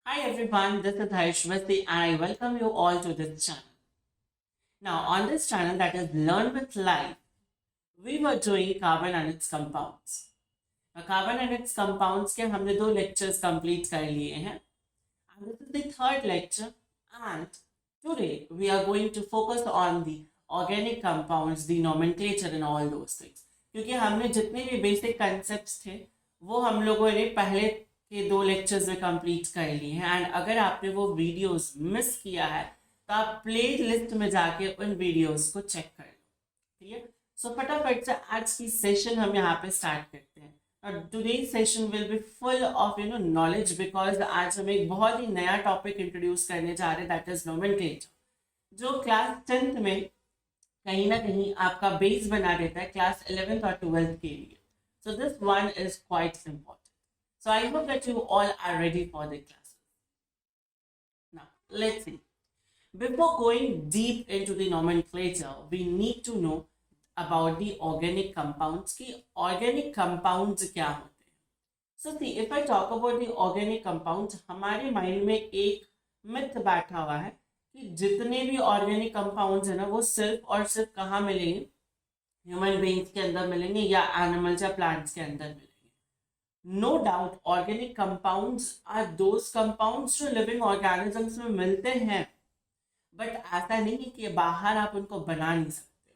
Hi everyone, this is Harishvati and I welcome you all to this channel. Now on this channel that is Learn with Life, we were doing carbon and its compounds. Now carbon and its compounds के हमने दो lectures complete कर लिए हैं. And this is the third lecture and today we are going to focus on the organic compounds, the nomenclature and all those things. क्योंकि हमने जितने भी basic concepts थे वो हम लोगों ने पहले के दो लेक्चर्स में कंप्लीट कर लिए हैं एंड अगर आपने वो वीडियोस मिस किया है तो आप प्ले लिस्ट में जाके उन वीडियोस को चेक कर लो. ठीक है, सो फटाफट से आज की सेशन हम यहाँ पे स्टार्ट करते हैं. और today session will be full of knowledge because आज हम एक बहुत ही नया टॉपिक इंट्रोड्यूस करने जा रहे हैं दैट इज नोमेनक्लेचर, जो क्लास 10th में कहीं ना कहीं आपका बेस बना देता है क्लास 11th और 12th के लिए. So this one is quite important. So I hope that you all are ready for the classes. Now, let's see. Before going deep into the nomenclature, we need to know about the organic compounds. कि organic compounds क्या होते हैं? So see, if I talk about the organic compounds, हमारे mind में एक myth बैठा हुआ है कि जितने भी organic compounds है ना वो सिर्फ और सिर्फ कहाँ मिलेंगे? Human beings के अंदर मिलेंगे या animals या plants के अंदर मिलेंगे. No doubt organic compounds are those compounds जो living organisms में मिलते हैं, बट ऐसा नहीं है कि बाहर आप उनको बना नहीं सकते हो,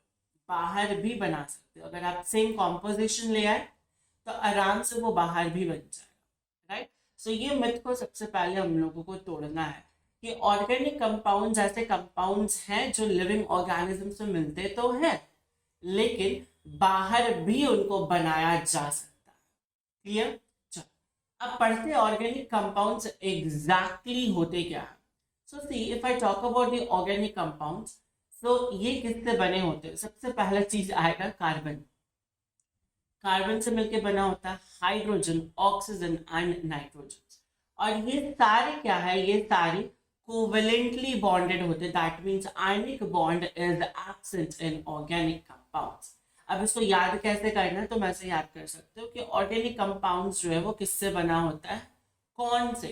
बाहर भी बना सकते हो. अगर आप सेम कॉम्पोजिशन ले आए तो आराम से वो बाहर भी बन जाएगा. राइट, सो ये मिथ को सबसे पहले हम लोगों को तोड़ना है कि ऑर्गेनिक कंपाउंड्स ऐसे कंपाउंड्स हैं जो लिविंग ऑर्गेनिजम्स में मिलते तो हैं लेकिन बाहर भी उनको बनाया जा सकता. क्लियर? चलो अब पढ़ते ऑर्गेनिक कंपाउंड्स एग्जैक्टली होते क्या है. So see, if I talk about the organic compounds, तो ये किससे बने होते हैं? सबसे पहला चीज आएगा कार्बन. कार्बन से मिलके बना होता है हाइड्रोजन, ऑक्सीजन एंड नाइट्रोजन. और ये सारे क्या है? ये सारे कोवेलेंटली बॉन्डेड होते हैं. That means ionic bond is absent in organic compounds. अब इसको याद कैसे करना है? तो मैं से याद कर सकते हो कि ऑर्गेनिक कंपाउंड्स जो है वो किससे बना होता है? कौन से?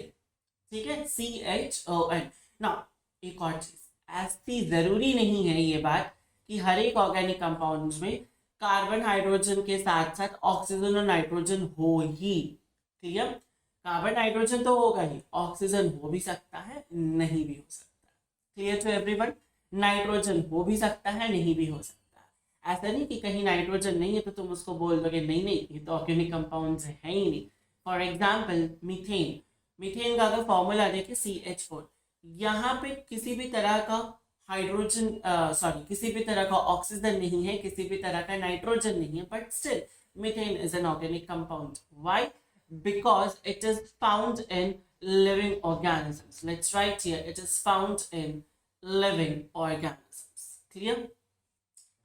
ठीक है, CHON. ना एक और चीज, ऐसी जरूरी नहीं है ये बात कि हर एक ऑर्गेनिक कंपाउंड्स में कार्बन हाइड्रोजन के साथ साथ ऑक्सीजन और नाइट्रोजन हो ही. क्लियर? कार्बन हाइड्रोजन तो होगा ही, ऑक्सीजन हो भी सकता है, नहीं भी हो सकता. Clear to everyone? नाइट्रोजन हो भी सकता है, नहीं भी हो सकता. ऐसा नहीं कि कहीं नाइट्रोजन नहीं है तो तुम उसको बोल दोगे नहीं नहीं ये तो ऑर्गेनिक कंपाउंड्स है ही नहीं. For example methane. मीथेन का अगर फॉर्मूला देखे CH4, यहाँ पे किसी भी तरह का हाइड्रोजन किसी भी तरह का ऑक्सीजन नहीं है, किसी भी तरह का नाइट्रोजन नहीं है, but still methane is an organic compound. Why? Because it is found in living organisms. Let's write here, it is found in living organisms. Clear?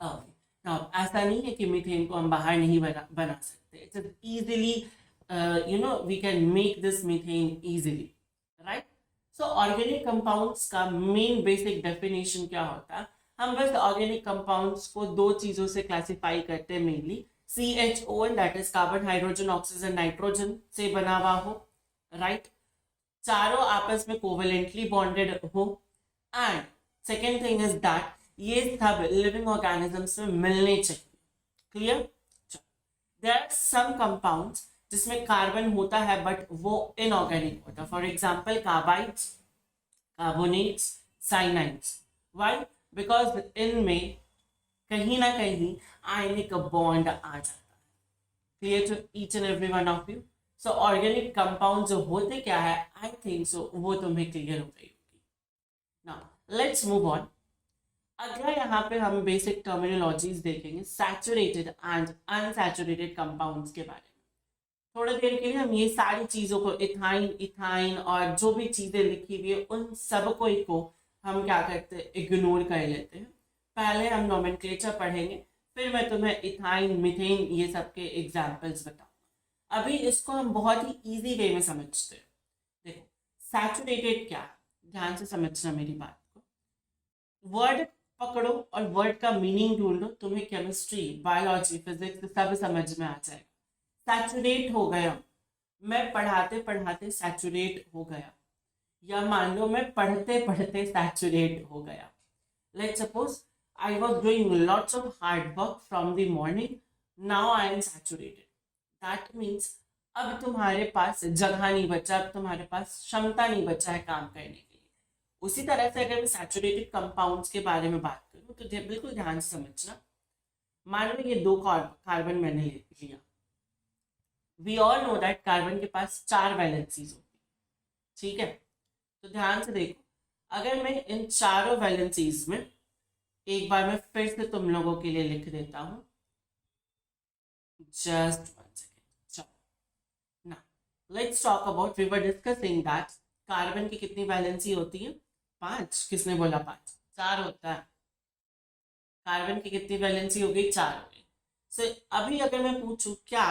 Okay. Now, ऐसा नहीं है कि मीथेन को हम बाहर नहीं बना सकते. It's easily we can make this methane easily. Right, so organic compounds का मेन बेसिक डेफिनेशन क्या होता है? हम बस ऑर्गेनिक कंपाउंड्स को दो चीजों से क्लासिफाई करते हैं mainly. CHON that is carbon hydrogen oxygen nitrogen से बना हुआ हो. राइट, चारों आपस में कोवेलेंटली बॉन्डेड हो. And second thing is that ये सब लिविंग ऑर्गेनिजम्स में मिलने चाहिए. Clear? There are some compounds जिसमें कार्बन होता है बट वो इनऑर्गेनिक होता है. For example carbides, carbonates, cyanides. Why? Because इनमें कहीं ना कहीं आयनिक बॉन्ड आ जाता है. Clear to each and every one of you? So organic compound जो होते क्या है, आई थिंक सो वो तुम्हें क्लियर हो गई होगी. Now let's move on. अगला यहाँ पे हम बेसिक टर्मिनोलॉजीज देखेंगे सैचुरेटेड एंड अनसैचुरेटेड कंपाउंड्स के बारे में. थोड़ी देर के लिए हम ये सारी चीजों को इथाइन, इथाइन और जो भी चीजें लिखी हुई है उन सब को हम क्या करते हैं? इग्नोर कर लेते हैं. पहले हम नोमेनक्लेचर पढ़ेंगे, फिर मैं तुम्हें इथाइन, मीथेन ये सब के एग्जाम्पल्स बताऊंगा. अभी इसको हम बहुत ही ईजी वे में समझते हैं. देखो सैचुरेटेड क्या है, ध्यान से समझना मेरी बात को. वर्ड पकड़ो और वर्ड का मीनिंग ढूंढो, तुम्हें केमिस्ट्री, बायोलॉजी, फिजिक्स सब समझ में आ जाएगा. सैचुरेट हो गया, मैं पढ़ाते पढ़ाते सैचुरेट हो गया. या मान लो मैं पढ़ते पढ़ते सैचुरेट हो गया. Let's suppose I was doing lots of hard work from the morning, now I am saturated. That means अब तुम्हारे पास जगह नहीं बचा, अब तुम्हारे पास क्षमता नहीं बचा है काम करने के लिए. उसी तरह से अगर मैं सैचुरेटेड कंपाउंड्स के बारे में बात करूँ तो बिल्कुल ध्यान से समझना. मान लो ये 2 कार्बन मैंने लिया. We all know that carbon के पास 4 वैलेंसीज होती है. ठीक है, तो ध्यान से देखो, अगर मैं इन चारों वैलेंसीज में एक बार मैं फिर से तुम लोगों के लिए लिख देता हूं. Just 1 second. चलो ना, let's talk about, we were discussing that carbon की कितनी वैलेंसी होती है? 5. किसने बोला 5? 4 होता है. कार्बन की कितनी वैलेंसी हो गई? 4 हो गई. सो अभी अगर मैं पूछूं क्या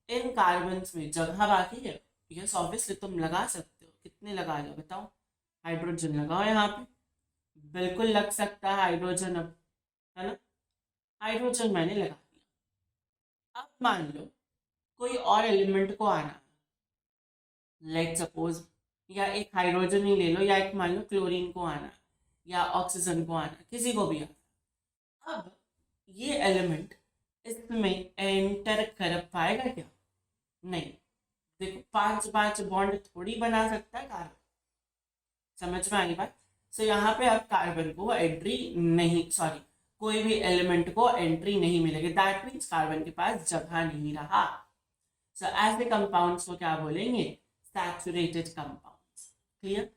इन कार्बन में जगह बाकी है? यस ऑब्वियसली तुम लगा सकते हो. कितने लगा लो बताओ? हाइड्रोजन लगाओ यहाँ पे. बिल्कुल लग सकता है हाइड्रोजन, अब है ना. हाइड्रोजन मैंने लगा दिया. अब मान लो कोई और एलिमेंट को आना है. लेट सपोज या एक हाइड्रोजन ही ले लो, या एक मान लो क्लोरीन को आना है, या ऑक्सीजन को आना है, किसी को भी आना. अब ये एलिमेंट इसमें एंटर कर पाएगा क्या? नहीं. देखो 5 बॉन्ड थोड़ी बना सकता है कार्बन. समझ में आई बात? सो यहाँ पे अब कार्बन को एंट्री नहीं, सॉरी, कोई भी एलिमेंट को एंट्री नहीं मिलेगी. दैट मीन्स कार्बन के पास जगह नहीं रहा. सो ऐसे कंपाउंड्स को क्या बोलेंगे? Saturated compounds. क्लियर?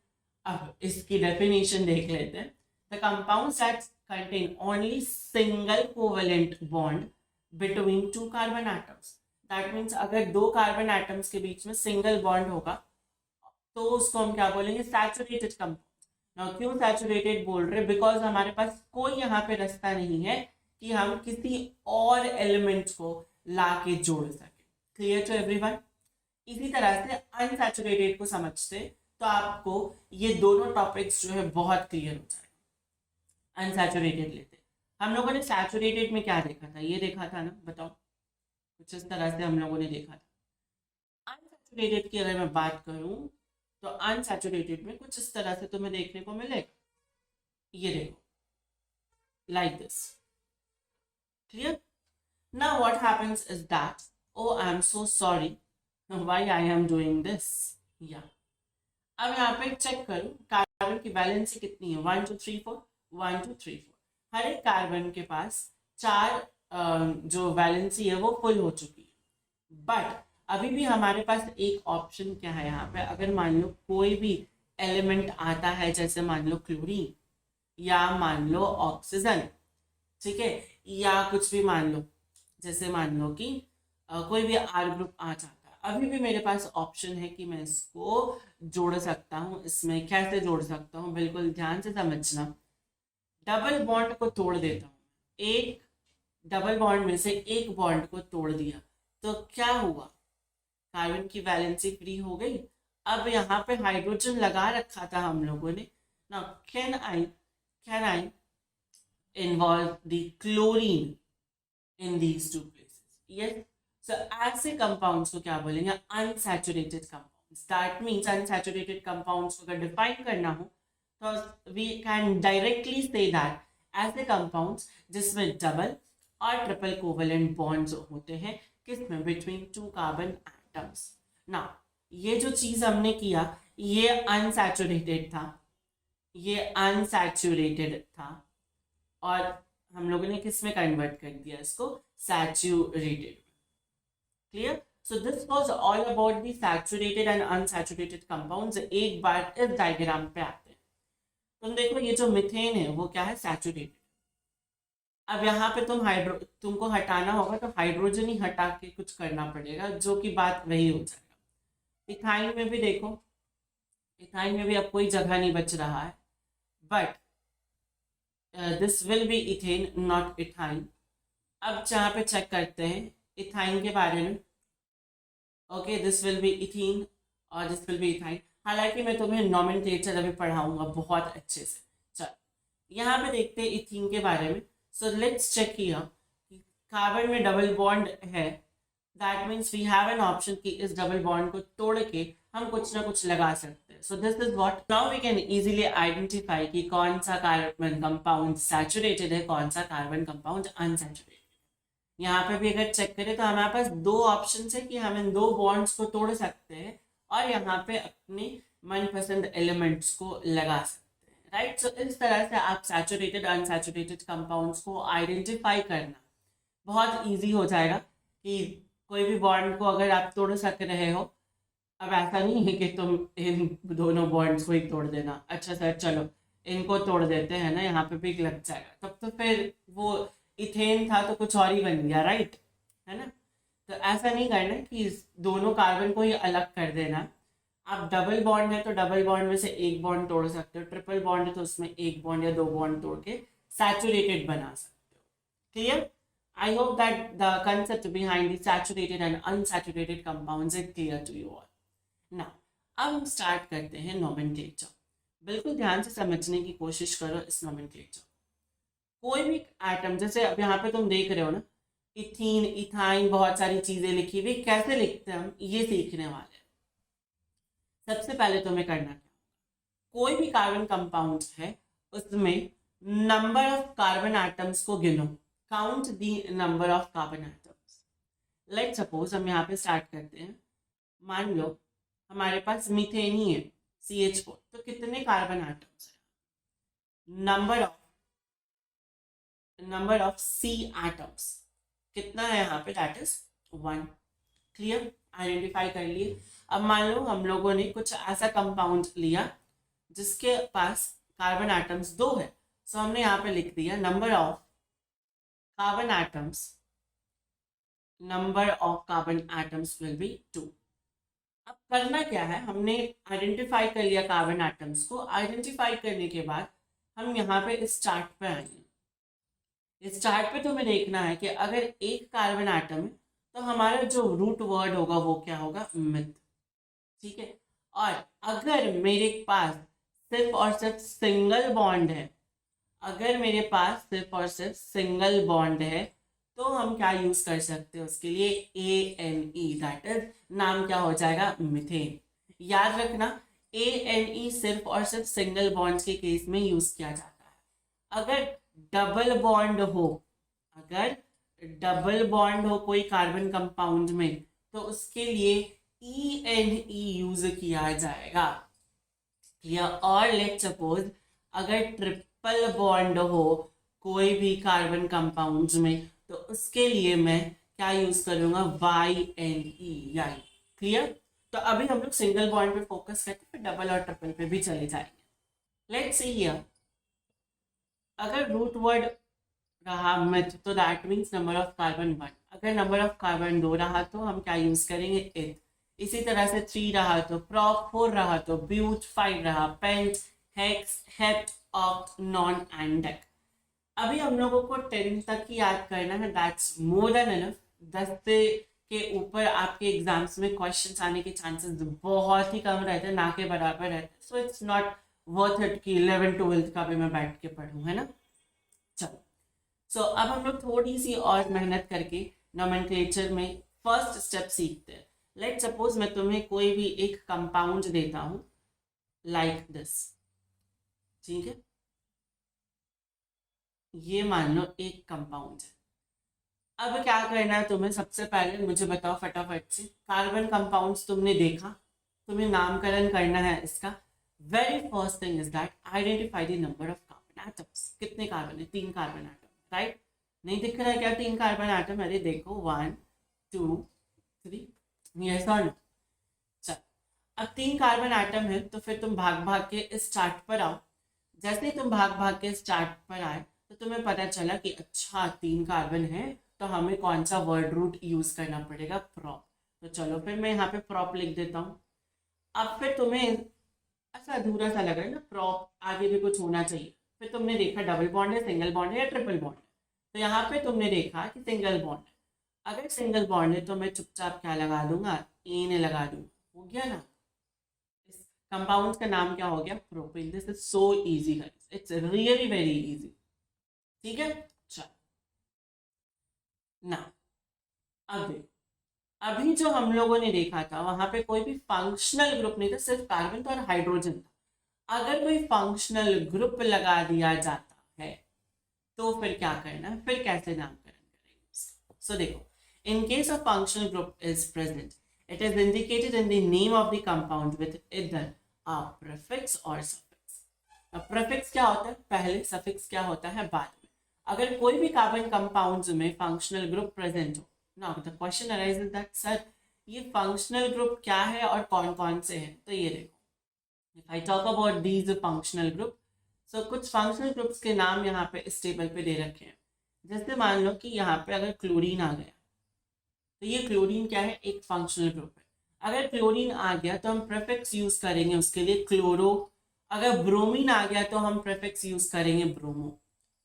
अब इसकी डेफिनेशन देख लेते हैं. The compounds that contain only single covalent bond between 2 carbon atoms. That means अगर 2 कार्बन एटम्स के बीच में सिंगल बॉन्ड होगा तो उसको हम क्या बोलेंगे? Saturated compound. नाउ क्यों सैचुरेटेड बोल रहे? बिकॉज हमारे पास कोई यहाँ पे रास्ता नहीं है कि हम किसी और एलिमेंट को ला के जोड़ सके. Clear to everyone? इसी तरह से अनसैचुरेटेड को समझते तो आपको ये दोनों टॉपिक्स जो है बहुत क्लियर हो जाए. अनसैचुरेटेड लेते. हम लोगों ने सैचुरेटेड में क्या देखा था? ये देखा था ना, बताओ. कुछ इस तरह से हम लोगों ने देखा था. अनसैचुरेटेड की अगर मैं बात करूं तो अनसैचुरेटेड में कुछ इस तरह से तुम्हें देखने को मिलेगा. ये देखो, like this. Clear? Now what happens is that, oh I am so sorry, why I am doing this. या अब यहाँ पे चेक करो कार्बन की वैलेंसी कितनी है? 1 2 3 4. 1 2 3 4. हर एक कार्बन के पास 4 जो वैलेंसी है वो फुल हो चुकी है. बट अभी भी हमारे पास एक ऑप्शन क्या है यहाँ पे? अगर मान लो कोई भी एलिमेंट आता है, जैसे मान लो क्लोरीन या मान लो ऑक्सीजन, ठीक है, या कुछ भी मान लो, जैसे मान लो कि कोई भी आर ग्रुप आ जाता है, अभी भी मेरे पास ऑप्शन है कि मैं इसको जोड़ सकता हूँ. इसमें कैसे जोड़ सकता हूँ? बिल्कुल ध्यान से समझना. डबल बॉन्ड को तोड़ देता हूँ. एक डबल बॉन्ड में से एक बॉन्ड को तोड़ दिया तो क्या हुआ? कार्बन की वैलेंसी फ्री हो गई. अब यहाँ पे हाइड्रोजन लगा रखा था हम लोगों ने. Now can I involve the chlorine in these 2 places? Yes. So ऐसे कंपाउंड्स को क्या बोलेंगे? Unsaturated compounds. That means unsaturated compounds को अगर डिफाइन करना हो तो we can directly say that ऐसे कंपाउंड्स जिसमें डबल और ट्रिपल कोवेलेंट बॉन्ड्स होते हैं, किसमें? Between 2 carbon atoms. ना ये जो चीज हमने किया ये अनसैचुरेटेड था, ये अनसैचुरेटेड था, और हम लोगों ने किस में कन्वर्ट कर दिया इसको? Saturated. Clear? So this was all about the saturated and unsaturated compounds. एक बार इस डायग्राम पे आते हैं. तुम देखो ये जो मीथेन है वो क्या है? सैचुरेटेड. अब यहाँ पे तुमको हटाना होगा तो हाइड्रोजन ही हटा के कुछ करना पड़ेगा, जो कि बात वही हो जाएगा. इथाइन में भी देखो, इथाइन में भी अब कोई जगह नहीं बच रहा है. But this will be ethane not ethyne. अब जहाँ पे चेक करते हैं इथाइन के बारे में. Okay, this will be ethene और दिस विल बी इथाइन. हालांकि मैं तुम्हें नॉमेनक्लेचर अभी पढ़ाऊंगा बहुत अच्छे से. चलो यहाँ पे देखते हैं इथीन के बारे में. So let's check here. Carbon में डबल बॉन्ड है, that means we have an option कि इस डबल बॉन्ड को तोड़ के हम कुछ ना कुछ लगा सकते हैं. So this is what now we can easily identify कि कौन सा कार्बन कंपाउंड सैचुरेटेड है, कौन सा कार्बन कंपाउंड अनसैचुरेटेड. यहाँ पे भी अगर चेक करें तो हमारे पास दो ऑप्शन है कि हम इन दो बॉन्ड्स को तोड़ सकते हैं और यहाँ पे अपने मनपसंद एलिमेंट्स को लगा सकते हैं. राइट. सो इस तरह से आप सैचुरेटेड अनसैचुरेटेड कंपाउंड्स को आइडेंटिफाई करना बहुत इजी हो जाएगा कि कोई भी बॉन्ड को अगर आप तोड़ सक रहे हो. अब ऐसा नहीं है कि तुम इन दोनों बॉन्ड्स को ही तोड़ देना, अच्छा सर चलो इनको तोड़ देते हैं ना, यहाँ पे भी लग जाएगा, तब तो फिर वो इथेन था तो कुछ और ही बन गया. राइट है ना. तो ऐसा नहीं करना कि दोनों कार्बन को ही अलग कर देना. आप डबल बॉन्ड है तो डबल बॉन्ड में से एक बॉन्ड तोड़ सकते हो, ट्रिपल बॉन्ड है तो उसमें एक बॉन्ड या दो बॉन्ड तोड़ के सैचुरेटेड बना सकते हो. Clear. I hope that the concept behind the saturated and unsaturated compounds is clear to you all. Now, अब हम स्टार्ट करते हैं नोमेनक्लेचर. बिल्कुल ध्यान से समझने की कोशिश करो इस नोमेनक्लेचर. कोई भी एटम, जैसे अब यहाँ पे तुम देख रहे हो ना, इथीन, इथाइन, बहुत सारी चीजें लिखी हुई, कैसे लिखते हैं हम ये सीखने वाले हैं. सबसे पहले तुम्हें करना क्या, कोई भी कार्बन कंपाउंड है उसमें नंबर ऑफ कार्बन एटम्स को गिनो. Count the number of carbon atoms. Let suppose हम यहाँ पे स्टार्ट करते हैं. मान लो हमारे पास मीथेन ही है CH4, तो कितने कार्बन एटम्स है. नंबर ऑफ C एटम्स कितना है यहाँ पे, दैट इज 1. क्लियर. आइडेंटिफाई कर लिए. अब मान लो हम लोगों ने कुछ ऐसा कंपाउंड लिया जिसके पास कार्बन एटम्स 2 है. सो हमने यहाँ पे लिख दिया number of carbon atoms will be 2. अब करना क्या है, हमने आइडेंटिफाई कर लिया कार्बन एटम्स को. आइडेंटिफाई करने के बाद हम यहाँ पे इस चार्ट पे आएंगे. इस चार्ट पे तुम्हें देखना है कि अगर एक कार्बन एटम है तो हमारा जो रूट वर्ड होगा वो क्या होगा, मिथ. ठीक है. और अगर मेरे पास सिर्फ और सिर्फ सिंगल बॉन्ड है, अगर मेरे पास सिर्फ और सिर्फ सिंगल बॉन्ड है तो हम क्या यूज कर सकते हैं उसके लिए, ANE, दैट इज नाम क्या हो जाएगा, मिथेन. याद रखना ANE सिर्फ और सिर्फ सिंगल बॉन्ड के केस में यूज किया जाता है. अगर डबल बॉन्ड हो कोई कार्बन कंपाउंड में तो उसके लिए ENE यूज किया जाएगा. क्लियर. और लेट सपोज अगर ट्रिपल बॉन्ड हो कोई भी कार्बन कंपाउंड में तो उसके लिए मैं क्या यूज करूंगा, YNE. क्लियर. तो अभी हम लोग सिंगल बॉन्ड पे फोकस करते फिर डबल और ट्रिपल पे भी चले जाएंगे. Let's see here. अगर रूट वर्ड रहा मिथ तो that means number of carbon 1. अगर नंबर ऑफ कार्बन 2 रहा तो हम क्या यूज करेंगे, इथ. इसी तरह से 3 रहा तो प्रॉप, 4 रहा तो ब्यूट, 5 रहा pent, hex, hept, oct, non and dec. अभी हम लोगों को 10 तक ही याद करना है, दैट्स मोर देन इनफ. 10 के ऊपर आपके एग्जाम्स में क्वेश्चंस आने के चांसेस बहुत ही कम रहते हैं, ना के बराबर रहते हैं. So it's not worth it कि 11-12 का भी मैं बैठ के पढ़ूँ, है ना. चलो. सो अब हम लोग थोड़ी सी और मेहनत करके नोमेनक्लेचर में फर्स्ट स्टेप सीखते हैं. लेट सपोज मैं तुम्हें कोई भी एक कंपाउंड देता हूँ लाइक दिस. ठीक है. ये मान लो एक कंपाउंड है. अब क्या करना है तुम्हें, सबसे पहले मुझे बताओ फटाफट से, कार्बन कंपाउंड्स तुमने देखा, तुम्हें नामकरण करना है इसका. Very first thing is that identify the number of carbon atoms. कितने कार्बन है, 3 कार्बन एटम. राइट. नहीं दिख रहा है क्या 3 कार्बन एटम, अरे देखो 1 2 3, यस और नो. चल. अब 3 कार्बन एटम है तो फिर तुम भाग भाग के इस चार्ट पर आओ. जैसे ही तुम भाग भाग के इस चार्ट पर आए तो तुम्हें पता चला कि अच्छा 3 कार्बन है तो हमें कौन सा वर्ड रूट यूज करना पड़ेगा, प्रॉप. तो चलो फिर मैं यहाँ पे प्रॉप लिख देता हूँ. अब फिर तुम्हें ऐसा अधूरा सा लग रहा है ना, प्रॉप आगे भी कुछ होना चाहिए. फिर तुमने देखा डबल बॉन्ड है, सिंगल बॉन्ड है या ट्रिपल बॉन्ड है. तो यहाँ पे तुमने देखा कि सिंगल बॉन्ड है. अगर सिंगल बॉन्ड है तो मैं चुपचाप क्या लगा दूंगा, एन लगा दूंगा. हो गया ना. इस कंपाउंड का नाम क्या हो गया, propane. This is so easy guys, it's really very easy. ठीक है. चलो ना. अब अभी जो हम लोगों ने देखा था वहां पे कोई भी फंक्शनल ग्रुप नहीं था, सिर्फ कार्बन था और हाइड्रोजन था। अगर कोई फंक्शनल ग्रुप लगा दिया जाता है तो फिर क्या करना है, फिर कैसे नामकरण करेंगे। सो देखो, in case a functional group is present, it is indicated in the name of the compound with either a prefix or suffix. अब prefix क्या होता है पहले, suffix क्या होता है बाद में। अगर कोई भी कार्बन कंपाउंड्स में फंक्शनल ग्रुप प्रेजेंट हो, now the question arises that sir ये फंक्शनल ग्रुप क्या है और कौन कौन से हैं। तो ये देखो, if I talk about these functional group, so कुछ फंक्शनल ग्रुप्स के नाम यहाँ पे इस टेबल पे दे रखे हैं। जैसे मान लो कि यहाँ पे अगर क्लोरीन आ गया तो ये क्लोरीन क्या है, एक फंक्शनल ग्रुप है। अगर क्लोरीन आ गया तो हम प्रेफिक्स यूज करेंगे उसके लिए क्लोरो। अगर ब्रोमीन आ गया तो हम प्रेफिक्स यूज करेंगे ब्रोमो।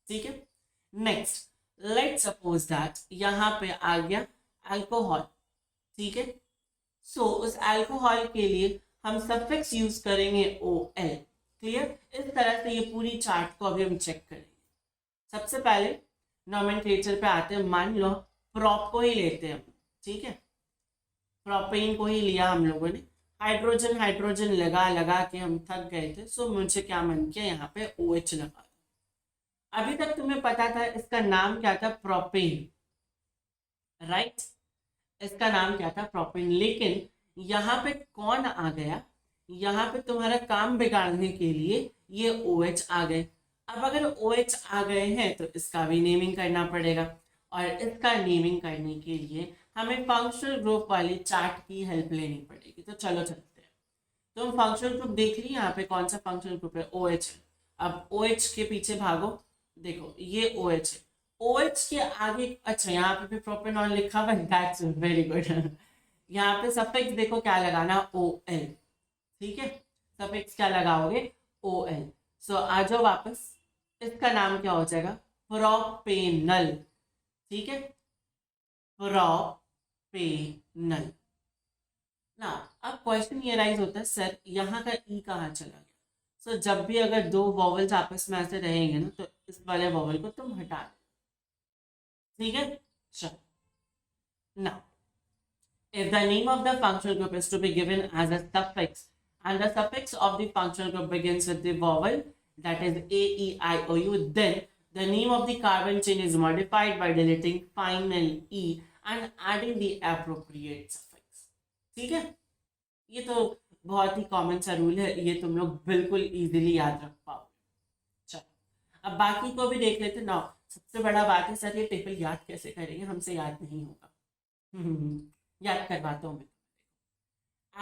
ठीक है, नेक्स्ट लेट सपोज दैट यहाँ पे आ गया अल्कोहल। ठीक है, सो उस अल्कोहल के लिए हम सफिक्स यूज करेंगे OL। क्लियर, इस तरह से ये पूरी चार्ट को अभी हम चेक करेंगे। सबसे पहले नॉमेनक्लेचर पे आते हैं। मान लो प्रॉप को ही लेते हैं, ठीक है, प्रोपेन को ही लिया हम लोगों ने। हाइड्रोजन हाइड्रोजन लगा लगा के हम थक गए थे, सो मुझे क्या मन किया यहाँ पे OH लगा। अभी तक तुम्हें पता था इसका नाम क्या था, प्रोपेन, राइट। इसका नाम क्या था, प्रोपेन। लेकिन यहाँ पे कौन आ गया, यहाँ पे तुम्हारा काम बिगाड़ने के लिए ये OH आ गए। अब अगर OH आ गए हैं तो इसका भी नेमिंग करना पड़ेगा, और इसका नेमिंग करने के लिए हमें फंक्शनल ग्रुप वाली चार्ट की हेल्प लेनी पड़ेगी। तो चलो चलते हैं। तो हम फंक्शनल ग्रुप देख लिए, यहाँ पे कौन सा फंक्शनल ग्रुप है, OH। अब OH के पीछे भागो, देखो ये OH है। OH के आगे, अच्छा यहाँ पे भी प्रोपेनॉल लिखा हुआ है, दैट्स वेरी गुड। यहाँ पे सफिक्स देखो क्या लगाना, OL। ठीक है, सफिक्स क्या लगाओगे, OL। सो आ जाओ वापस, इसका नाम क्या हो जाएगा, प्रोपेनल। ठीक है, प्रोपेनल ना। अब क्वेश्चन ये राइज होता है, सर यहाँ का ई कहाँ चला गया। सो जब भी अगर दो वॉवल्स आपस में ऐसे रहेंगे ना तो इस वाले वॉवल को तुम हटा दो। ठीक है, चलो ना, if the name of the functional group is to be given as a suffix and the suffix of the functional group begins with the vowel that is A, E, I, O, U, then the name of the carbon chain is modified by deleting final E and adding the appropriate suffix. ठीक है, ये तो बहुत ही common सा rule है, ये तुम लोग बिल्कुल इजीली याद रख पाओगे। चलो अब बाकी को भी देख लेते ना। सबसे बड़ा बात है, सर ये टेबल याद कैसे करेंगे, हमसे याद नहीं होगा। याद करवाता हूँ मैं।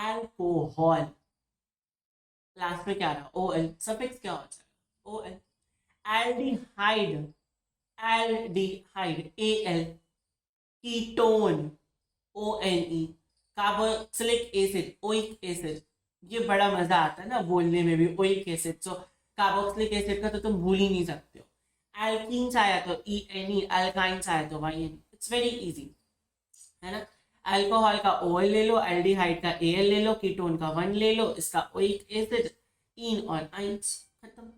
अल्कोहल लास्ट में क्या रहा, OL, सफिक्स क्या हो जाएगा, OL। Aldehyde, aldehyde AL। Ketone ONE। Carboxylic acid, oic acid. ये बड़ा मजा आता है ना बोलने में भी, ओइक एसिड। सो कार्बोक्सिलिक एसिड का तो तुम भूल ही नहीं सकते हो। एल्कीन्स आया तो ENE, अल्काइंस आया तो YNE। इट्स वेरी इजी, है ना। अल्कोहल का OL ले लो, एल्डिहाइड का AL ले लो, कीटोन का 1 ले लो, इसका ओइक एसिड, इन और आइंस, खत्म,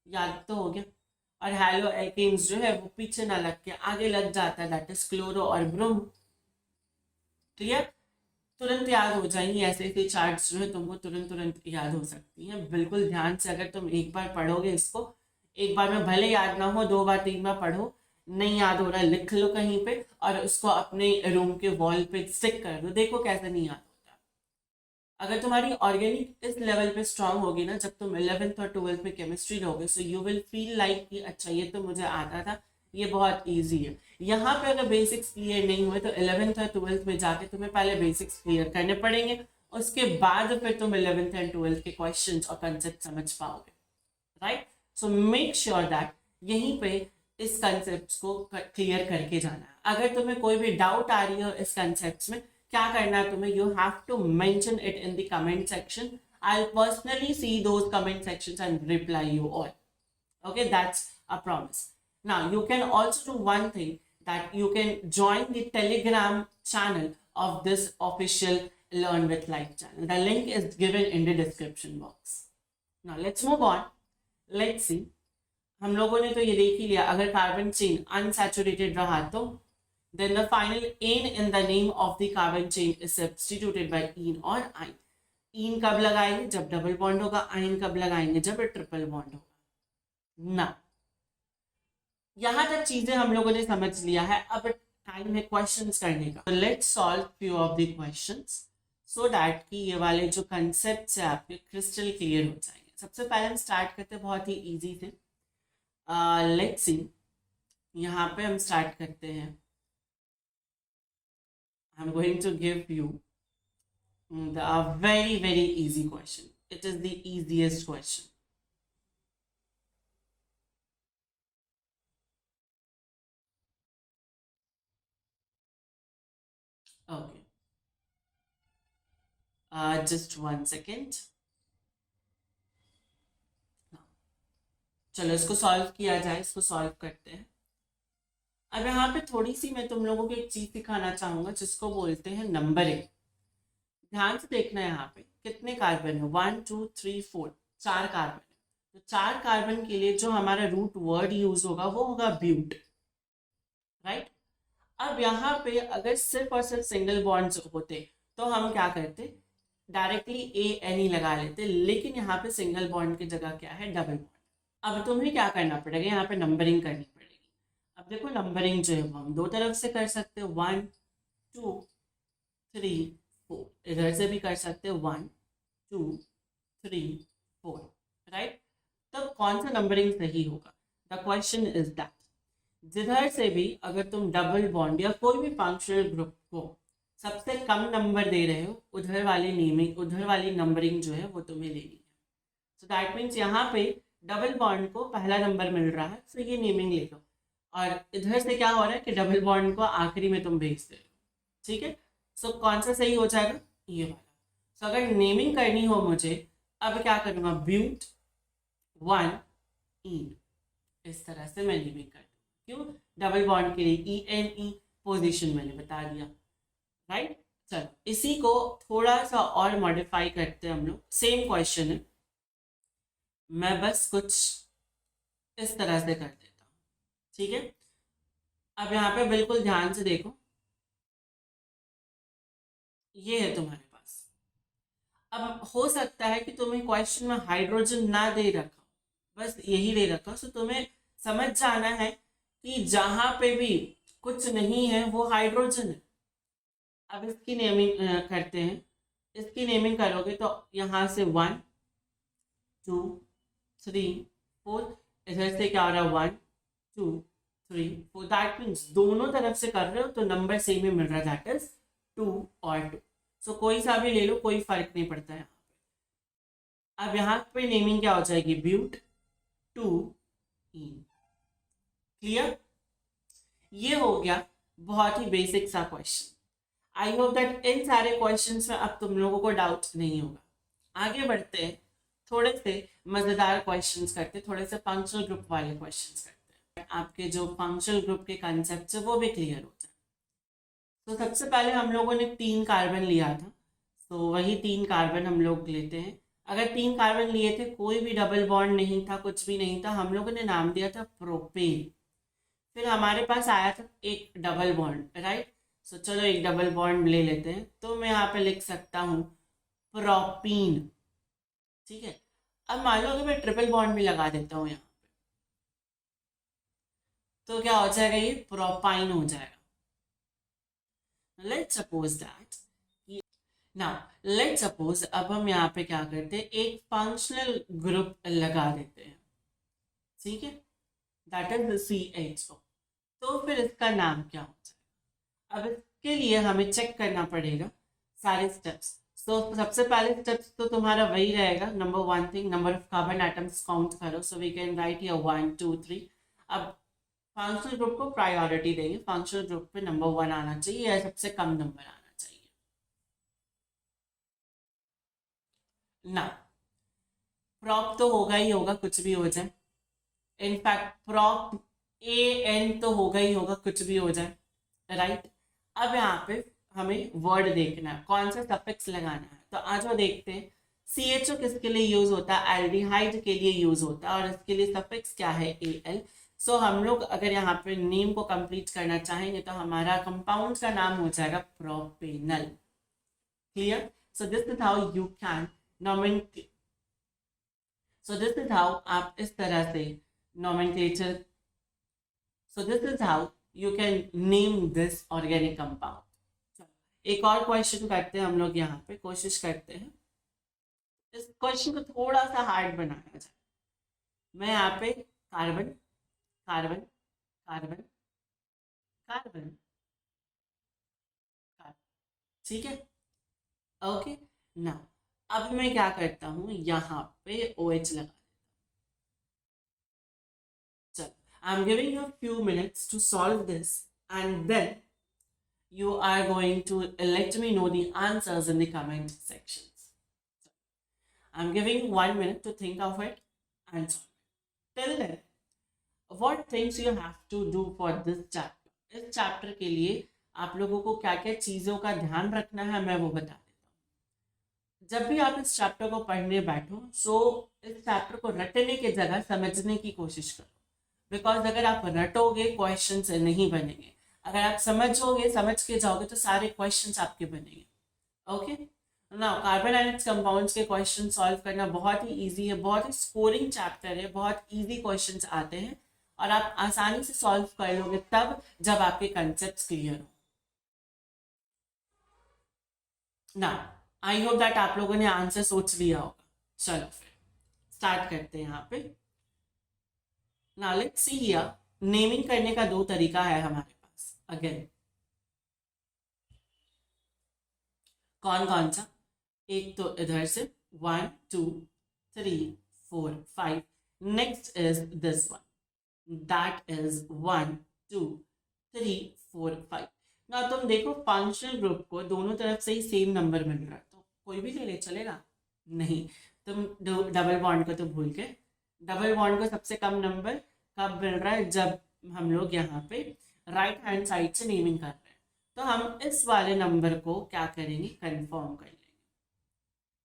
याद तो हो गया। और हैलो एल्केन्स जो है वो पीछे ना लग के आगे लग जाता है, दैट इज क्लोरो और ब्रोम। क्लियर, तुरंत याद हो जाएंगी ऐसे ऐसे चार्ट्स जो है तुमको तुरंत तुरंत याद हो सकती हैं। बिल्कुल ध्यान से अगर तुम एक बार पढ़ोगे इसको, एक बार में भले याद ना हो, 2 बार 3 बार पढ़ो, नहीं याद हो रहा है लिख लो कहीं पे और उसको अपने रूम के वॉल पे स्टिक कर दो, देखो कैसे नहीं याद होता। अगर तुम्हारी ऑर्गेनिक इस लेवल पे स्ट्रांग होगी ना, जब तुम 11th और 12th में केमिस्ट्री लोगे, so you will feel like कि अच्छा ये तो मुझे आता था, ये बहुत इजी है। यहाँ पे अगर बेसिक्स क्लियर नहीं हुए तो 11th और 12th में जाके तुम्हें पहले बेसिक्स क्लियर करने पड़ेंगे, उसके बाद फिर तुम 11th एंड 12th के क्वेश्चंस और कंसेप्ट समझ पाओगे, right. So make sure that यहीं पे इस कंसेप्ट को क्लियर करके जाना है। अगर तुम्हें कोई भी डाउट आ रही हो इस कंसेप्ट में, क्या करना है तुम्हें, you have to mention it in the comment section. I will personally see those comment sections and reply you all. Okay, that's a promise. Now you can also do one thing, that you can join the Telegram channel of this official Learn with Life channel. The link is given in the description box. Now let's move on. Let's see. हम लोगों ने तो ये देख ही लिया, अगर carbon chain unsaturated रहा तो then the final ane in the name of the carbon chain is substituted by ene or ine. इन कब लगाएंगे? जब डबल बॉन्ड होगा. आइन कब लगाएंगे? जब ट्रिपल बॉन्ड होगा ना. यहां तक चीजें हम लोगों ने समझ लिया है. अब टाइम है क्वेश्चंस करने का. Let's solve few of the questions so that कि ये वाले जो कंसेप्ट है आपके क्रिस्टल क्लियर हो जाएंगे. सबसे पहले हम स्टार्ट करते हैं बहुत ही इजी से. लेट्स सी, यहाँ पे हम स्टार्ट करते हैं. I am going to give you a very easy question. It is the easiest question. Okay. Just 1 second. चलो इसको सॉल्व किया जाए. इसको सॉल्व करते हैं. अब यहाँ पे थोड़ी सी मैं तुम लोगों को एक चीज दिखाना चाहूंगा जिसको बोलते हैं नंबरिंग. ध्यान से देखना है यहाँ पे कितने कार्बन है. 1 2 3 4, 4 कार्बन है. तो 4 कार्बन के लिए जो हमारा रूट वर्ड यूज होगा वो होगा ब्यूट. राइट. अब यहाँ पे अगर सिर्फ और सिर्फ सिंगल बॉन्ड्स होते तो हम क्या करते? डायरेक्टली ANE लगा लेते. लेकिन यहाँ पे सिंगल बॉन्ड की जगह क्या है? Double bond. अब तुम्हें क्या करना पड़ेगा? यहाँ पे नंबरिंग करनी पड़ेगी. अब देखो नंबरिंग जो है वो हम दो तरफ से कर सकते हो. 1 2 3 4. इधर से भी कर सकते हो. 1 2 3 4. राइट. तब कौन सा नंबरिंग सही होगा? The question is that. जिधर से भी अगर तुम डबल बॉन्ड या कोई भी फंक्शनल ग्रुप को सबसे कम नंबर दे रहे हो, उधर वाली नेमिंग, उधर वाली नंबरिंग जो है वो तुम्हें लेनी है. सो दैट मीन्स यहाँ पे डबल बॉन्ड को पहला नंबर मिल रहा है, तो ये नेमिंग ले लो. और इधर से क्या हो रहा है कि डबल बॉन्ड को आखिरी में तुम भेज दे रहे हो. ठीक है. सो कौन सा सही हो जाएगा? ये वाला. सो अगर नेमिंग करनी हो मुझे, अब क्या करूँगा? ब्यूट 1 इन. इस तरह से मैं नेमिंग कर दूँ. क्यों? डबल बॉन्ड के लिए ENE पोजीशन मैंने बता दिया. राइट. चलो इसी को थोड़ा सा और मॉडिफाई करते हैं हम लोग. सेम क्वेश्चन है, मैं बस कुछ इस तरह से कर देता हूँ. ठीक है. अब यहाँ पे बिल्कुल ध्यान से देखो. ये है तुम्हारे पास. अब हो सकता है कि तुम्हें क्वेश्चन में हाइड्रोजन ना दे रखा, बस यही दे रखा. तो तुम्हें समझ जाना है कि जहां पे भी कुछ नहीं है वो हाइड्रोजन है. अब इसकी नेमिंग करते हैं. इसकी नेमिंग करोगे तो यहाँ से 1 2 3 4. इधर से क्या हो रहा है? 1 2 3 4. दैट मीन्स दोनों तरफ से कर रहे हो तो नंबर सेम ही मिल रहा है. दैट इज 2 और 2. सो कोई सा भी ले लो, कोई फर्क नहीं पड़ता है यहाँ पे. अब यहाँ पे नेमिंग क्या हो जाएगी? But 2 ene. क्लियर? ये हो गया बहुत ही बेसिक सा question. I hope that in सारे क्वेश्चंस में अब तुम लोगों को डाउट नहीं होगा. आगे बढ़ते हैं. थोड़े से मजेदार क्वेश्चंस करते, थोड़े से फंक्शनल ग्रुप वाले क्वेश्चंस करते हैं. आपके जो फंक्शनल ग्रुप के कंसेप्ट है वो भी क्लियर हो जाए. तो सबसे पहले हम लोगों ने 3 कार्बन लिया था. तो वही 3 कार्बन हम लोग लेते हैं. अगर 3 कार्बन लिए थे, कोई भी डबल बॉन्ड नहीं था, कुछ भी नहीं था, हम लोगों ने नाम दिया था प्रोपेन. फिर हमारे पास आया था एक डबल बॉन्ड. राइट. सो चलो एक डबल बॉन्ड ले लेते हैं. तो मैं यहाँ पे लिख सकता हूँ प्रोपीन. ठीक है. अब मान लो कि मैं ट्रिपल बॉन्ड भी लगा देता हूँ यहाँ पे, तो क्या हो जाएगा? ये प्रोपाइन हो जाएगा. Let's suppose that. Now let's suppose अब हम यहाँ पे क्या करते हैं? एक फंक्शनल ग्रुप लगा देते हैं. ठीक है. That is CHO. तो फिर इसका नाम क्या हो जाएगा? अब इसके लिए हमें चेक करना पड़ेगा सारे स्टेप्स. तो सबसे पहले स्टेप्स तो तुम्हारा वही रहेगा. Number 1 thing, number of carbon atoms count करो. So we can write here 1 2 3. अब फंक्शनल ग्रुप को प्रायोरिटी देंगे. फंक्शनल ग्रुप पे नंबर 1 आना चाहिए या सबसे कम नंबर आना चाहिए. ना प्रॉप तो होगा ही होगा, कुछ भी हो जाए. इनफैक्ट प्रॉप AN तो होगा ही होगा, कुछ भी हो जाए. राइट. अब यहाँ पे हमें वर्ड देखना है, कौन सा सफिक्स लगाना है. तो आज वो देखते हैं. CHO किसके लिए यूज होता है? एल्डिहाइड के लिए यूज होता है. और इसके लिए सफिक्स क्या है? AL. सो हम लोग अगर यहाँ पे नेम को कंप्लीट करना चाहेंगे तो हमारा कंपाउंड का नाम हो जाएगा propanal. Clear? So this is how you can nomenclature. So this is how आप इस तरह से nomenclature, so this is how you can name this organic compound. एक और क्वेश्चन करते हैं हम लोग, यहाँ पे कोशिश करते हैं इस क्वेश्चन को थोड़ा सा हार्ड बनाया जाए। मैं यहाँ पे कार्बन कार्बन कार्बन कार्बन, ठीक है, ओके ना। अब मैं क्या करता हूँ, यहाँ पे OH लगा। चल, I am giving you few minutes to solve this and then you are going to let me know the answers in the comment sections. I'm giving you 1 minute to think of it and solve it. Till then, what things you have to do for this chapter? इस chapter के लिए आप लोगों को क्या क्या चीज़ों का ध्यान रखना है मैं वो बता देता हूँ। जब भी आप इस चैप्टर को पढ़ने बैठो, सो इस चैप्टर को रटने की जगह समझने की कोशिश करो, बिकॉज अगर आप रटोगे क्वेश्चंस नहीं बनेंगे, अगर आप समझोगे, समझ के जाओगे तो सारे क्वेश्चंस आपके बनेंगे। ओके ना, कार्बन एंड इट्स कंपाउंड्स के क्वेश्चन सॉल्व करना बहुत ही इजी है, बहुत ही स्कोरिंग चैप्टर है, बहुत इजी क्वेश्चंस आते हैं और आप आसानी से सॉल्व कर लोगे तब जब आपके कंसेप्ट क्लियर हो ना। आई होप दैट आप लोगों ने आंसर सोच लिया होगा। चलो फिर स्टार्ट करते हैं यहाँ पे। ना लेट्स सी हियर, नेमिंग करने का दो तरीका है हमारे पास। अगेन कौन कौन सा? एक तो इधर से 1 2 3 4 5, next is this one, that is 1 2 3 4 5। ना तुम देखो फंक्शनल ग्रुप को दोनों तरफ से ही सेम नंबर मिल रहा है, तो कोई भी ले ले चलेगा? नहीं, तुम डबल बॉन्ड को तो भूल के, डबल बॉन्ड को सबसे कम नंबर कब मिल रहा है? जब हम लोग यहाँ पे राइट हैंड साइड से नेमिंग कर रहे हैं, तो हम इस वाले नंबर को क्या करेंगे? कंफर्म कर लेंगे।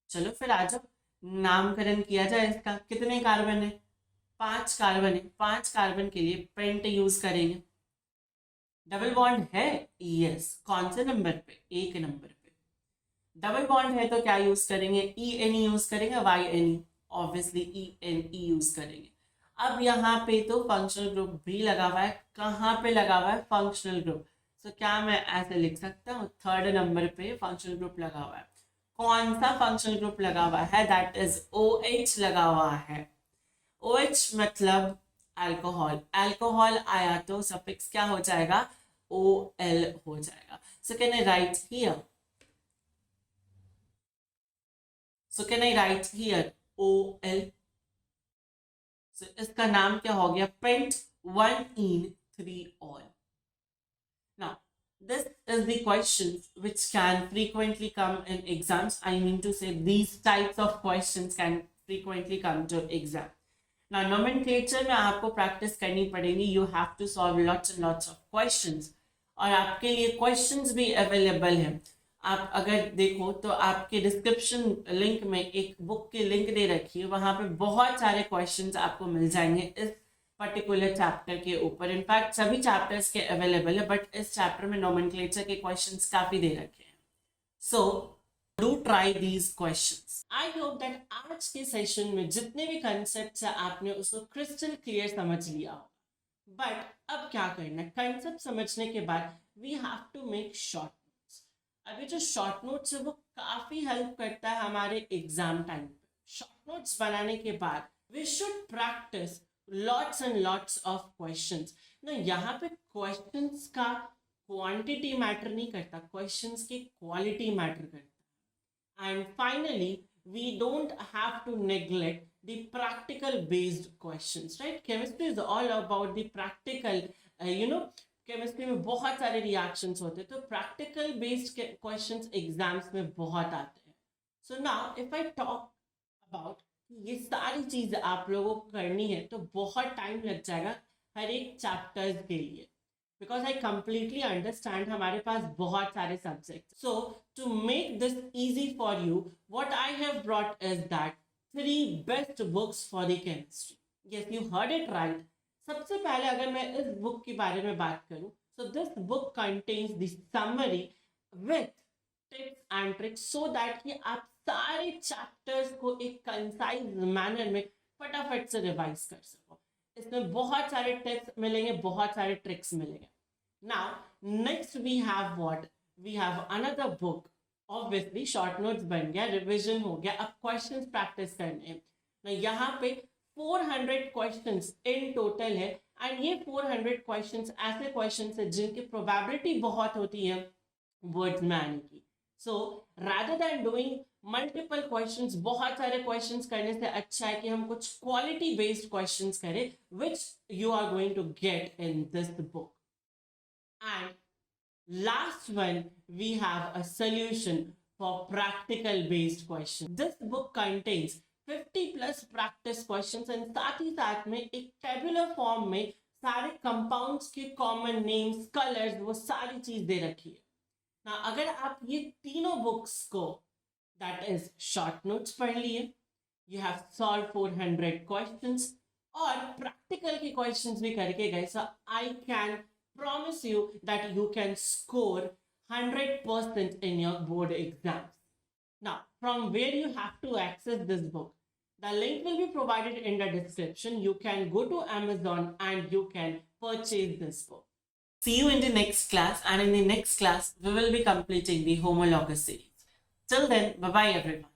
चलो फिर आ जाओ, नामकरण किया जाए इसका। कितने कार्बन है? 5 कार्बन है। 5 कार्बन के लिए पेंट यूज करेंगे। डबल बॉन्ड है? यस। कौन से नंबर पे? एक नंबर पे। डबल बॉन्ड है तो क्या यूज करेंगे? EN यूज करेंगे, YN, ऑब्वियसली ENE यूज करेंगे। अब यहाँ पे तो फंक्शनल ग्रुप भी लगा हुआ है। कहाँ पे लगा हुआ है? Functional group. तो क्या मैं ऐसे लिख सकता हूँ? थर्ड नंबर पे फंक्शनल ग्रुप लगा हुआ है। कौन सा फंक्शनल ग्रुप लगा हुआ है? दैट इज OH लगा हुआ है। OH मतलब अल्कोहल। अल्कोहल आया तो सफिक्स क्या हो जाएगा? OL हो जाएगा। So can I write here? So can I write here OL? सो इसका नाम क्या हो गया? Pent 1ene 3ol। Now this is the questions which can frequently come in exams. I mean to say these types of questions can frequently come to exam. Now nomenclature में आपको practice करनी पड़ेगी. You have to solve lots and lots of questions. और आपके लिए questions भी available हैं. आप अगर देखो तो आपके डिस्क्रिप्शन लिंक में एक बुक की लिंक दे रखी है, वहां पे बहुत सारे क्वेश्चंस आपको मिल जाएंगे इस पर्टिकुलर चैप्टर के ऊपर। इनफैक्ट सभी चैप्टर्स के अवेलेबल है, बट इस चैप्टर में नोमेनक्लेचर के क्वेश्चंस काफी दे रखे हैं। So do try these questions. I hope that आज के सेशन में जितने भी कंसेप्ट है आपने उसको क्रिस्टल क्लियर समझ लिया हो। बट अब क्या करना है? कंसेप्ट समझने के बाद we have to make short notes. अभी जो शॉर्ट नोट्स है वो काफी हेल्प करता है हमारे एग्जाम टाइम पे। शॉर्ट नोट्स बनाने के बाद we should practice lots and lots of questions. ना यहाँ पे questions का quantity matter नहीं करता, questions की quality matter करता है। And finally, we don't have to neglect the practical based questions, right? Chemistry is all about the practical, chemistry में बहुत सारे reactions होते हैं, तो practical based questions exams में बहुत आते हैं। So now, if I talk about ये सारी चीज आप लोगों को करनी है तो बहुत टाइम लग जाएगा हर एक चैप्टर्स के लिए, बिकॉज आई कंप्लीटली अंडरस्टैंड हमारे पास बहुत सारे subject. So to make this easy for you, what I have brought is that 3 best books for the chemistry. Yes, you heard it right, सबसे पहले अगर मैं इस बुक के बारे में बात करूं, so this book contains the summary with tips and tricks so that कि आप सारे चैप्टर्स को एक कंसाइज मैनर में फटाफट से रिवाइज कर सको। इसमें बहुत सारे टिप्स मिलेंगे, बहुत सारे ट्रिक्स मिलेंगे। Now next we have what, we have another book. Obviously short notes बन गया, रिविजन हो गया, अब क्वेश्चंस प्रैक्टिस करने हैं। यहाँ पे 400 क्वेश्चंस इन टोटल है, एंड ये 400 क्वेश्चंस ऐसे क्वेश्चंस है जिनकी प्रोबेबिलिटी बहुत होती है वर्ड्स में आने की। So rather than doing multiple questions, बहुत सारे क्वेश्चंस करने से अच्छा है कि हम कुछ क्वालिटी बेस्ड क्वेश्चंस करें which you are going to get in this book. And last one we have a solution for practical based questions. This book contains 50 plus practice questions and साथ ही साथ में एक टेबुलर फॉर्म में सारे compounds के common names, colours, वो सारी चीज दे रखी है ना। अगर आप ये तीनों बुक्स को, दैट इज शॉर्ट नोट्स पढ़ लिए, यू हैव सॉल्व 400 क्वेश्चंस और प्रैक्टिकल के क्वेश्चंस भी करके गए, so I can promise you that you can score 100% in your board exams. Now, from where you have to access this book? The link will be provided in the description. You can go to Amazon and you can purchase this book. See you in the next class, and in the next class, we will be completing the homologous series. Till then, bye-bye everyone.